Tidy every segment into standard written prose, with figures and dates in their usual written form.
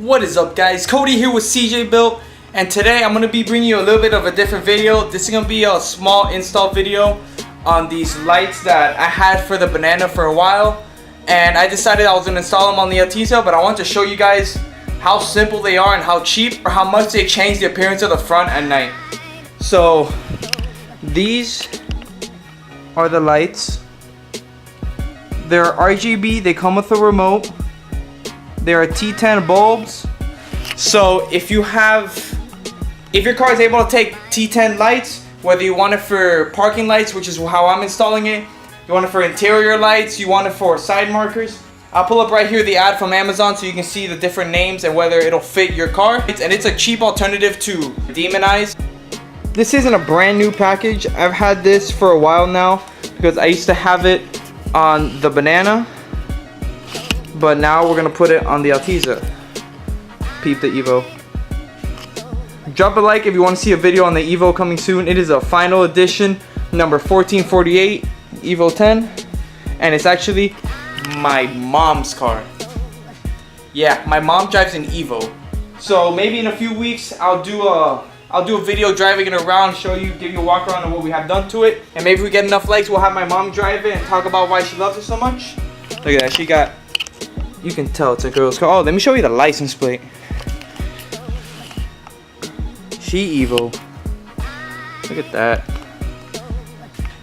What is up, guys? Cody here with CJ Built, and today I'm going to be bringing you a little bit of a different video. This is going to be a small install video on these lights that I had for the Banana for a while, and I decided I was going to install them on the Altezza, but I want to show you guys how simple they are and how cheap, or how much they change the appearance of the front at night. So these are the lights. They're RGB, they come with a remote. They're T10 bulbs. So if your car is able to take T10 lights, whether you want it for parking lights, which is how I'm installing it, you want it for interior lights, you want it for side markers, I'll pull up right here the ad from Amazon so you can see the different names and whether it'll fit your car. And it's a cheap alternative to Demonize. This isn't a brand new package. I've had this for a while now because I used to have it on the Banana, but now we're gonna put it on the Altezza. Peep the Evo. Drop a like if you want to see a video on the Evo coming soon. It is a final edition, number 1448 Evo 10, and it's actually my mom's car. Yeah, my mom drives an Evo, so maybe in a few weeks I'll do a video driving it around, give you a walk around of what we have done to it, and maybe if we get enough likes, we'll have my mom drive it and talk about why she loves it so much. Look at that, she got. You can tell it's a girl's car. Oh, let me show you the license plate. She Evo. Look at that.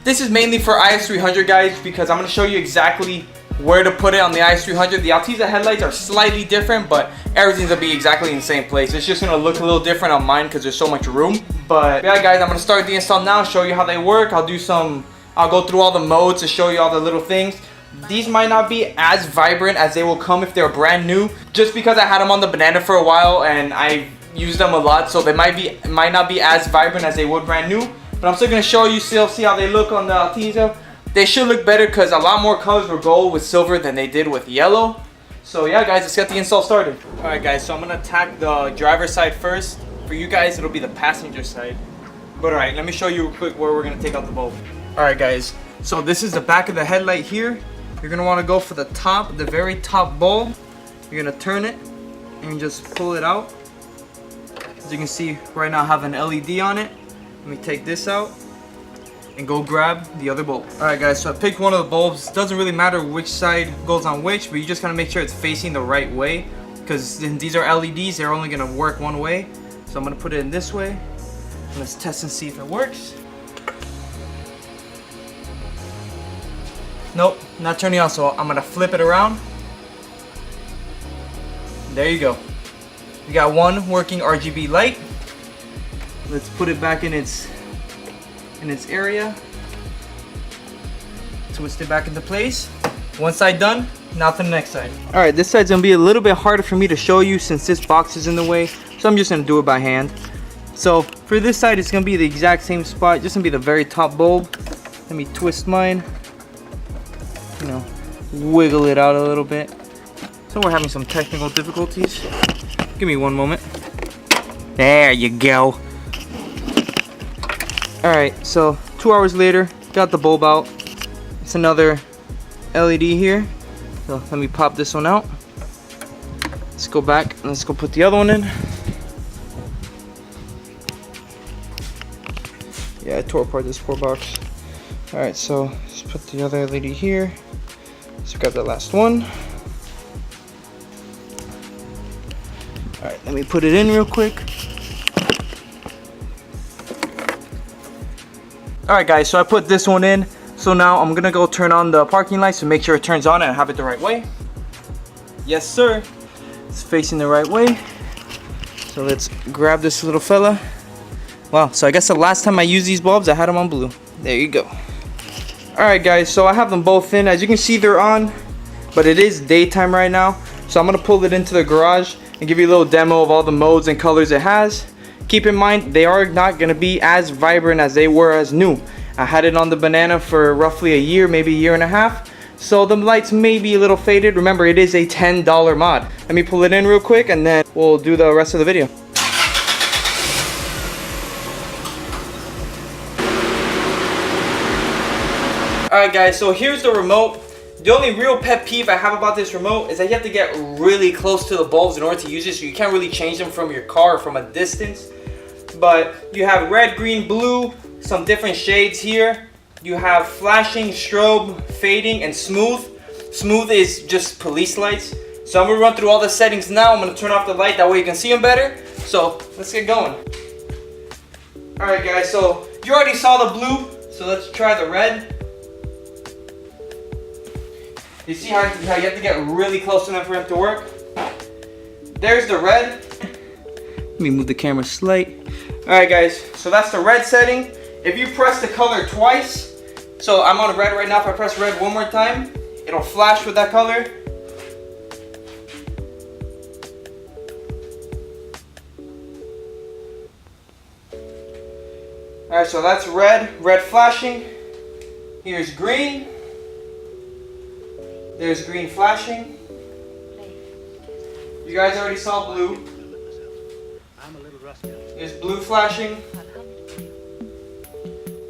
This is mainly for Is300 guys because I'm going to show you exactly where to put it on the Is300. The Altezza headlights are slightly different, but everything's going to be exactly in the same place. It's just going to look a little different on mine because there's so much room. But yeah guys, I'm going to start the install now, show you how they work. I'll go through all the modes to show you all the little things. These might not be as vibrant as they will come if they're brand new, just because I had them on the Banana for a while and I used them a lot, so they might not be as vibrant as they would brand new. But I'm still gonna show you, see how they look on the Altezza. They should look better because a lot more colors were gold with silver than they did with yellow. So yeah guys, let's get the install started. Alright guys, so I'm gonna attack the driver's side first. For you guys, it'll be the passenger side. But alright, let me show you real quick where we're gonna take out the bulb. Alright guys, so this is the back of the headlight here. You're gonna want to go for the very top bulb. You're gonna turn it and just pull it out. As you can see, right now I have an LED on it. Let me take this out and go grab the other bulb. Alright guys, so I picked one of the bulbs. Doesn't really matter which side goes on which, but you just gotta make sure it's facing the right way, because these are LEDs, they're only gonna work one way. So I'm gonna put it in this way. Let's test and see if it works. Nope, not turning on, so I'm gonna flip it around. There you go. We got one working RGB light. Let's put it back in its area. Twist it back into place. One side done, now to the next side. Alright, this side's gonna be a little bit harder for me to show you since this box is in the way, so I'm just gonna do it by hand. So for this side, it's gonna be the exact same spot, just gonna be the very top bulb. Let me twist mine. You know, wiggle it out a little bit. So we're having some technical difficulties. Give me one moment. There you go. Alright, so 2 hours later, got the bulb out. It's another LED here. So let me pop this one out. Let's go back and let's go put the other one in. Yeah, I tore apart this poor box. Alright, so let's put the other LED here. Let's grab the last one. Alright, let me put it in real quick. Alright guys, so I put this one in. So now I'm gonna go turn on the parking lights to make sure it turns on and have it the right way. Yes sir, it's facing the right way. So let's grab this little fella. Wow, so I guess the last time I used these bulbs, I had them on blue. There you go. Alright guys, so I have them both in. As you can see, they're on, but it is daytime right now. So I'm going to pull it into the garage and give you a little demo of all the modes and colors it has. Keep in mind, they are not going to be as vibrant as they were as new. I had it on the Banana for roughly a year, maybe a year and a half. So the lights may be a little faded. Remember, it is a $10 mod. Let me pull it in real quick and then we'll do the rest of the video. Alright guys, so here's the remote. The only real pet peeve I have about this remote is that you have to get really close to the bulbs in order to use it, so you can't really change them from your car or from a distance. But you have red, green, blue, some different shades here. You have flashing, strobe, fading, and smooth. Smooth is just police lights. So I'm gonna run through all the settings now. I'm gonna turn off the light, that way you can see them better. So let's get going. Alright guys, so you already saw the blue, so let's try the red. You see how you have to get really close to them for it to work? There's the red. Let me move the camera slight. Alright guys, so that's the red setting. If you press the color twice, so I'm on red right now, if I press red one more time, it'll flash with that color. Alright, so that's red flashing. Here's green. There's green flashing. You guys already saw blue. There's blue flashing.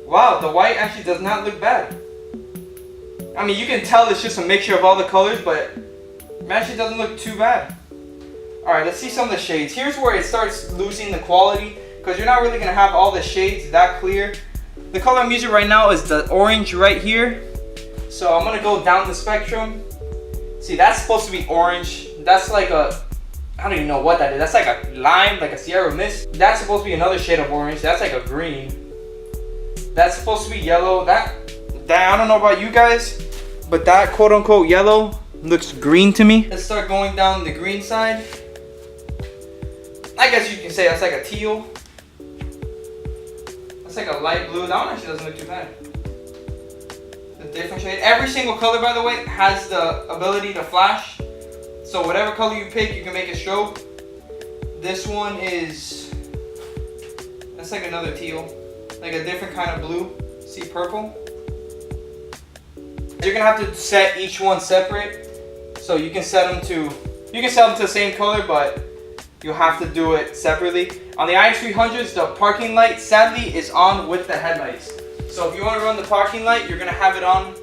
Wow, the white actually does not look bad. I mean, you can tell it's just a mixture of all the colors, but it actually doesn't look too bad. Alright, let's see some of the shades. Here's where it starts losing the quality, because you're not really going to have all the shades that clear. The color I'm using right now is the orange right here. So I'm going to go down the spectrum. See, that's supposed to be orange. That's like a, I don't even know what that is. That's like a lime, like a Sierra Mist. That's supposed to be another shade of orange. That's like a green. That's supposed to be yellow. That I don't know about you guys, but that quote unquote yellow looks green to me. Let's start going down the green side. I guess you can say that's like a teal. That's like a light blue. That one actually doesn't look too bad. The different shade. Every single color, by the way, has the ability to flash. So whatever color you pick, you can make a strobe. This one is, that's like another teal. Like a different kind of blue. See, purple. You're gonna have to set each one separate. So you can set them to, you can set them to the same color, but you'll have to do it separately. On the Is300s, the parking light sadly is on with the headlights. So if you want to run the parking light, you're gonna have it on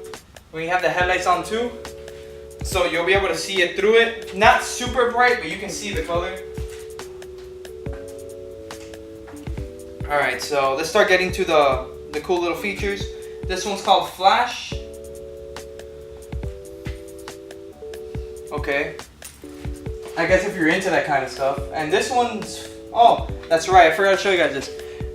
when you have the headlights on too. So you'll be able to see it through it. Not super bright, but you can see the color. Alright, so let's start getting to the cool little features. This one's called Flash. Okay. I guess if you're into that kind of stuff. And this one's, oh, that's right, I forgot to show you guys this.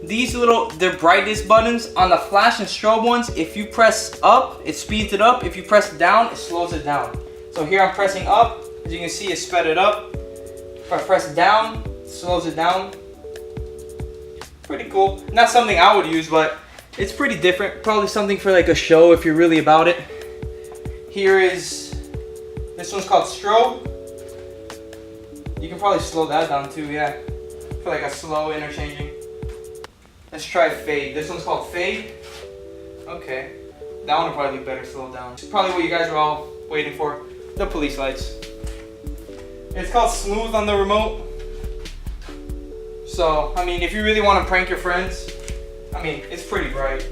These little, they're brightness buttons. On the flash and strobe ones, if you press up, it speeds it up. If you press down, it slows it down. So here I'm pressing up. As you can see, it sped it up. If I press down, it slows it down. Pretty cool. Not something I would use, but it's pretty different. Probably something for like a show if you're really about it. Here is, this one's called Strobe. You can probably slow that down too, yeah. For like a slow interchanging. Let's try Fade. This one's called Fade. Okay. That one will probably be better slowed down. It's probably what you guys are all waiting for. The police lights. It's called Smooth on the remote. So, I mean, if you really want to prank your friends, I mean, it's pretty bright.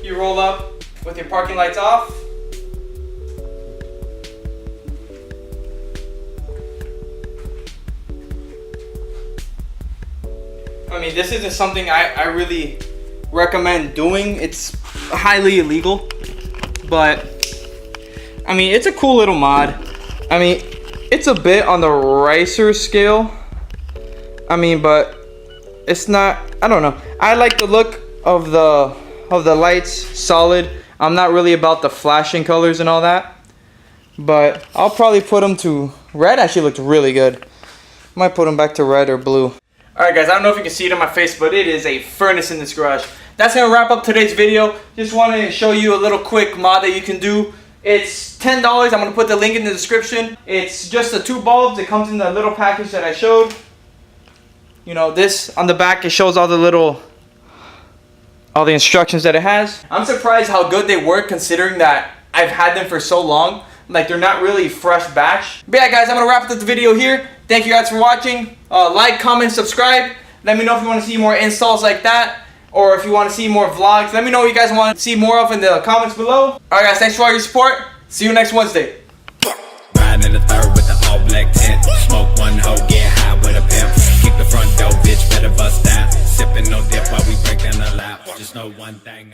You roll up with your parking lights off. I mean, this isn't something I really recommend doing. It's highly illegal, but I mean, it's a cool little mod. I mean, it's a bit on the ricer scale. I mean, but it's not, I don't know. I like the look of the lights, solid. I'm not really about the flashing colors and all that, but I'll probably put them to red. Actually looked really good. Might put them back to red or blue. Alright guys, I don't know if you can see it on my face, but it is a furnace in this garage. That's going to wrap up today's video. Just wanted to show you a little quick mod that you can do. It's $10. I'm going to put the link in the description. It's just the 2 bulbs. It comes in the little package that I showed. You know, this on the back, it shows all the instructions that it has. I'm surprised how good they work considering that I've had them for so long. Like, they're not really fresh batch. But yeah guys, I'm going to wrap up the video here. Thank you guys for watching. Like, comment, subscribe. Let me know if you want to see more installs like that, or if you want to see more vlogs. Let me know what you guys want to see more of in the comments below. Alright guys, thanks for all your support. See you next Wednesday. Riding in the third with the all black tent. Smoke one hoe, get high with a pimp. Kick the front door, bitch, better bust down. Sipping no dip while we break down the lap. Just know one thing.